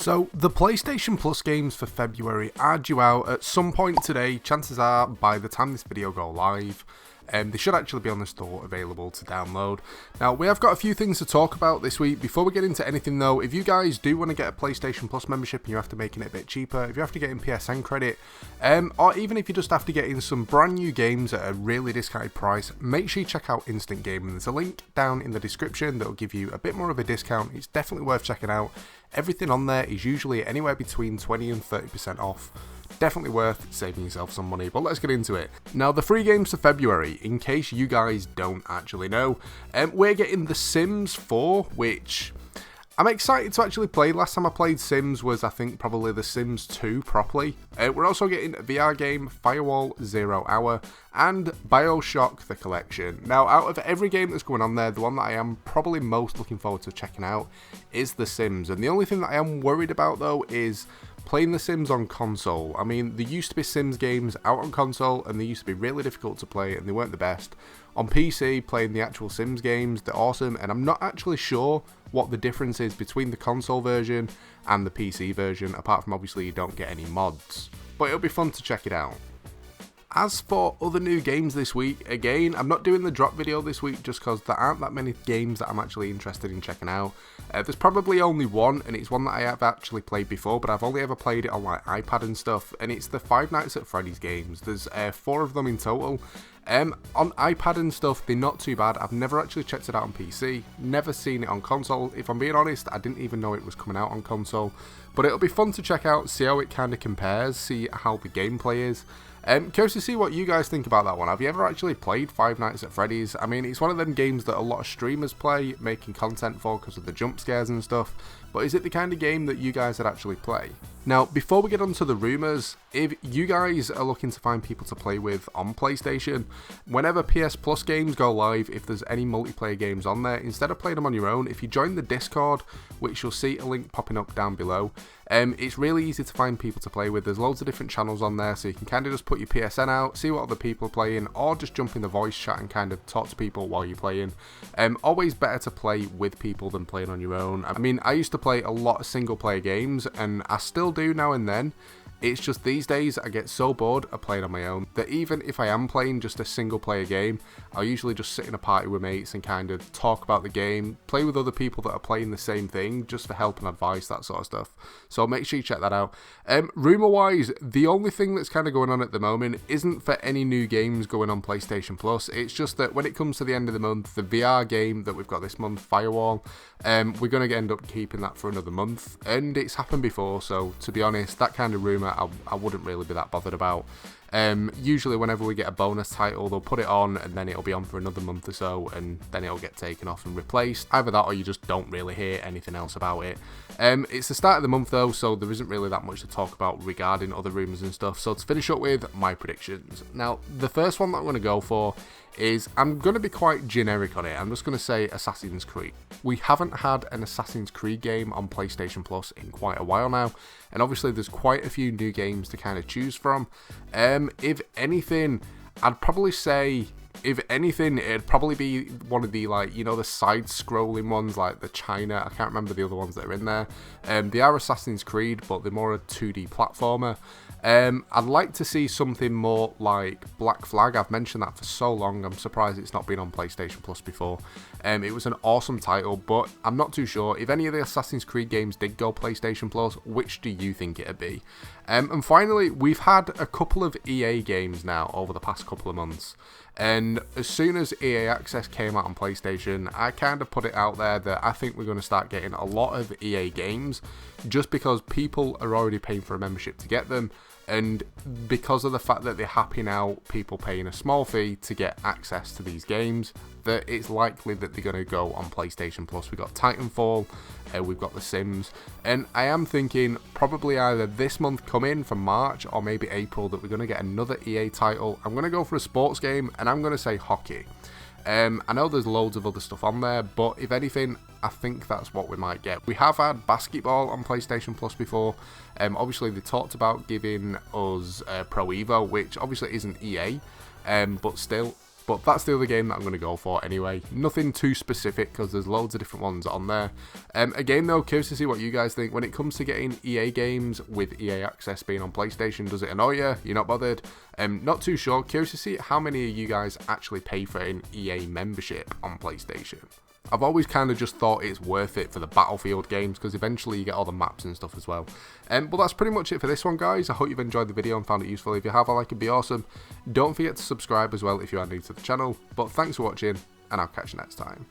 So, the PlayStation Plus games for February are due out at some point today. Chances are, by the time this video goes live, they should actually be on the store available to download. Now, we have got a few things to talk about this week. Before we get into anything though, if you guys do want to get a PlayStation Plus membership and you're after making it a bit cheaper, if you're after getting PSN credit, or even if you just have to get in some brand new games at a really discounted price, make sure you check out Instant Gaming. There's a link down in the description that will give you a bit more of a discount. It's definitely worth checking out. Everything on there is usually anywhere between 20 and 30% off. Definitely worth saving yourself some money, but let's get into it. Now, the free games for February, in case you guys don't actually know, we're getting The Sims 4, which I'm excited to actually play. Last time I played Sims was, I think, probably The Sims 2 properly. We're also getting a VR game, Firewall 0 Hour, and BioShock The Collection. Now, out of every game that's going on there, the one that I am probably most looking forward to checking out is The Sims. And the only thing that I am worried about, though, is playing The Sims on console. I mean, there used to be Sims games out on console, and they used to be really difficult to play, and they weren't the best. On PC, playing the actual Sims games, they're awesome, and I'm not actually sure what the difference is between the console version and the PC version, apart from obviously you don't get any mods. But it'll be fun to check it out. As for other new games this week, again, I'm not doing the drop video this week just because there aren't that many games that I'm actually interested in checking out. There's probably only one, and it's one that I have actually played before, but I've only ever played it on like iPad and stuff, and it's the Five Nights at Freddy's games. There's 4 of them in total. On iPad and stuff, they're not too bad. I've never actually checked it out on PC, never seen it on console. If I'm being honest, I didn't even know it was coming out on console, but it'll be fun to check out, see how it kind of compares, see how the gameplay is. Curious to see what you guys think about that one. Have you ever actually played Five Nights at Freddy's? I mean, it's one of them games that a lot of streamers play, making content for because of the jump scares and stuff, but is it the kind of game that you guys would actually play? Now, before we get on to the rumours, if you guys are looking to find people to play with on PlayStation, whenever PS Plus games go live, if there's any multiplayer games on there, instead of playing them on your own, if you join the Discord, which you'll see a link popping up down below, it's really easy to find people to play with. There's loads of different channels on there, so you can kind of just put your PSN out, see what other people are playing, or just jump in the voice chat and kind of talk to people while you're playing. Always better to play with people than playing on your own. I mean, I used to play a lot of single player games, and I still do now and then. It's just these days I get so bored of playing on my own that even if I am playing just a single player game, I'll usually just sit in a party with mates and kind of talk about the game, play with other people that are playing the same thing, just for help and advice, that sort of stuff. So make sure you check that out. Rumour wise, the only thing that's kind of going on at the moment isn't for any new games going on PlayStation Plus. It's just that when it comes to the end of the month, the VR game that we've got this month, Firewall, we're going to end up keeping that for another month, and it's happened before, so to be honest, that kind of rumour I wouldn't really be that bothered about. Usually whenever we get a bonus title, they'll put it on and then it'll be on for another month or so, and then it'll get taken off and replaced. Either that or you just don't really hear anything else about it. It's the start of the month though, so there isn't really that much to talk about regarding other rumours and stuff. So to finish up with my predictions. Now, the first one that I'm going to go for is, I'm going to be quite generic on it. I'm just going to say Assassin's Creed. We haven't had an Assassin's Creed game on PlayStation Plus in quite a while now, and obviously there's quite a few new games to kind of choose from. If anything, I'd probably say, if anything, it'd probably be one of the, like, you know, the side-scrolling ones, like the China, I can't remember the other ones that are in there. They are Assassin's Creed, but they're more a 2D platformer. I'd like to see something more like Black Flag. I've mentioned that for so long, I'm surprised it's not been on PlayStation Plus before. It was an awesome title, but I'm not too sure. If any of the Assassin's Creed games did go PlayStation Plus, which do you think it'd be? And finally, we've had a couple of EA games now over the past couple of months. And as soon as EA Access came out on PlayStation, I kind of put it out there that I think we're going to start getting a lot of EA games just because people are already paying for a membership to get them, and because of the fact that they're happy now, people paying a small fee to get access to these games, that it's likely that they're going to go on PlayStation Plus. We've got Titanfall, we've got The Sims, and I am thinking probably either this month coming from March or maybe April that we're going to get another EA title. I'm going to go for a sports game, and I'm going to say hockey. I know there's loads of other stuff on there, but if anything, I think that's what we might get. We have had basketball on PlayStation Plus before. Obviously, they talked about giving us Pro Evo, which obviously isn't EA, but still, But that's the other game that I'm going to go for anyway. Nothing too specific because there's loads of different ones on there. Again though, curious to see what you guys think. When it comes to getting EA games with EA Access being on PlayStation, does it annoy you? You're not bothered? Not too sure. Curious to see how many of you guys actually pay for an EA membership on PlayStation. I've always kind of just thought it's worth it for the Battlefield games because eventually you get all the maps and stuff as well. But that's pretty much it for this one, guys. I hope you've enjoyed the video and found it useful. If you have, a like would be awesome. Don't forget to subscribe as well if you are new to the channel. But thanks for watching, and I'll catch you next time.